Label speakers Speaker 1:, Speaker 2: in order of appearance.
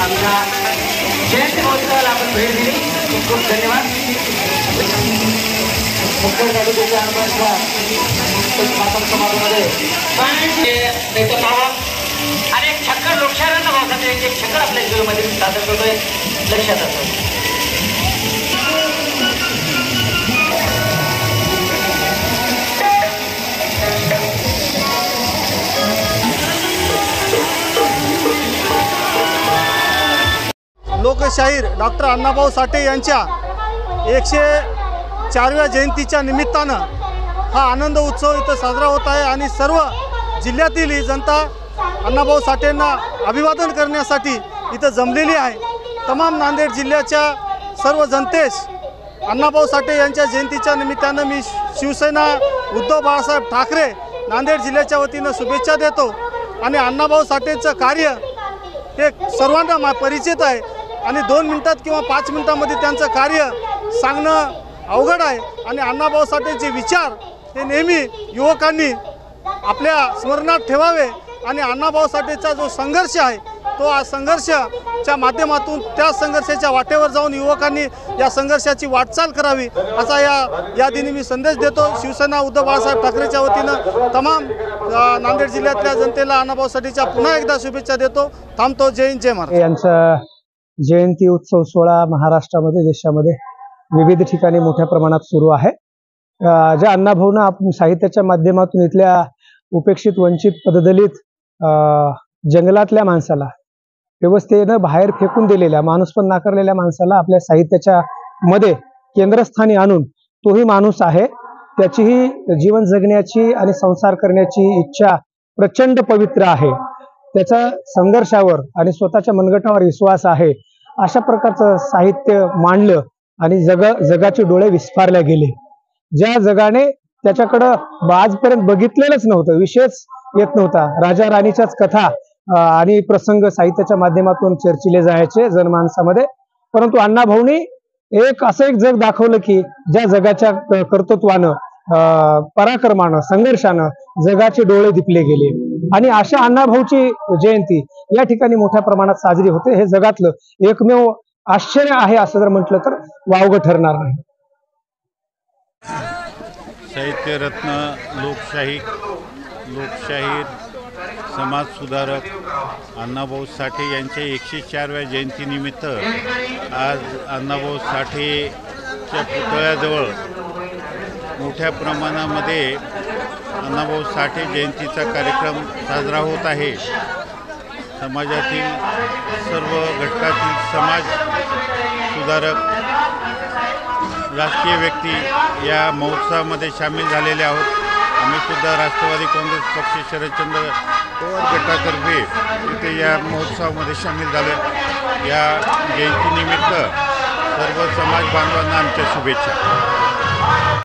Speaker 1: आमच्या जयंती महोत्सवाला आपण भेट दिली, खूप खूप धन्यवाद। मुख्य तालुक्याच्या समाजामध्ये आणि एक छक्कर लोकशाहीला भावसाठी एक छक्कर आपल्या जीवनामध्ये सादर करतोय, लक्षात असतो।
Speaker 2: लोकशाहीर डॉक्टर अण्णाभाऊ साठे यांच्या 104व्या जयंतीच्या निमित्तानं हा आनंद उत्सव इथं साजरा होत आहे आणि सर्व जिल्ह्यातील ही जनता अण्णाभाऊ साठेंना अभिवादन करण्यासाठी इथं जमलेली आहे। तमाम नांदेड जिल्ह्याच्या सर्व जनतेस अण्णाभाऊ साठे यांच्या जयंतीच्या निमित्तानं मी शिवसेना उद्धव बाळासाहेब ठाकरे नांदेड जिल्ह्याच्या वतीनं शुभेच्छा देतो। आणि अण्णाभाऊ साठेंचं कार्य हे सर्वांना परिचित आहे आणि 2 मिनिटात किंवा 5 मिनिटांमध्ये त्यांचं कार्य सांगणं अवघड आहे। आणि अण्णाभाऊ साठेंचे विचार हे नेहमी युवकांनी आपल्या स्मरणात ठेवावे आणि अण्णाभाऊ साठेंचा जो संघर्ष आहे तो आज संघर्षाच्या माध्यमातून त्या संघर्षाच्या वाटेवर जाऊन युवकांनी या संघर्षाची वाटचाल करावी असा या दिनी मी संदेश देतो। शिवसेना उद्धव बाळासाहेब ठाकरेच्या वतीनं तमाम नांदेड जिल्ह्यातल्या जनतेला अण्णाभाऊ साठेच्या पुन्हा एकदा शुभेच्छा देतो। थांबतो। जय हिंद जय महाराष्ट्र।
Speaker 3: यांचा जयंती उत्सव सोहळा महाराष्ट्रामध्ये देशामध्ये विविध ठिकाणी मोठ्या प्रमाणात सुरू आहे। ज्या अण्णाभाऊंना आपण साहित्याच्या माध्यमातून इथल्या उपेक्षित वंचित पददलित जंगलातल्या माणसाला व्यवस्थेनं बाहेर फेकून दिलेल्या माणूस पण नाकारलेल्या माणसाला आपल्या साहित्याच्या मध्ये केंद्रस्थानी आणून तोही माणूस आहे, त्याचीही जीवन जगण्याची आणि संसार करण्याची इच्छा प्रचंड पवित्र आहे, त्याचा संघर्षावर आणि स्वतःच्या मनगटावर विश्वास आहे। अशा प्रकारचं साहित्य मांडलं आणि जगाचे डोळे विस्फारले गेले। ज्या जगाने त्याच्याकडं आजपर्यंत बघितलेलंच नव्हतं, विशेष येत नव्हता, राजा राणीच्याच कथा आणि प्रसंग साहित्याच्या माध्यमातून चर्चिले जायचे जनमानसामध्ये, परंतु अण्णाभाऊंनी असं एक जग दाखवलं की ज्या जगाच्या कर्तृत्वानं पराक्रमानं संघर्षानं जगाचे डोळे दिपले गेले। आणि अशा अण्णाभाऊची जयंती या ठिकाणी मोठ्या प्रमाणात साजरी होते। हे जगातलं एकमेव आश्चर्य आहे असं जर म्हटलं तर वावगं ठरणार नाही।
Speaker 4: साहित्यरत्न लोकशाहीर समाज सुधारक अण्णाभाऊ साठे यांच्या 104व्या जयंतीनिमित्त आज अण्णाभाऊ साठेच्या पुतळ्याजवळ मोठ्या प्रमाणामध्ये अण्णाभाऊ साठे जयंतीचा कार्यक्रम साजरा होत आहे। समाजातील सर्व घटकातील समाज सुधारक राजकीय व्यक्ती या महोत्सवामध्ये सामील झालेले आहोत। आम्ही सुद्धा राष्ट्रवादी काँग्रेस पक्ष शरदचंद्र पवार गटातर्फे इथे या महोत्सवामध्ये सामील झालो। या जयंतीनिमित्त सर्व समाज बांधवांना आमच्या शुभेच्छा।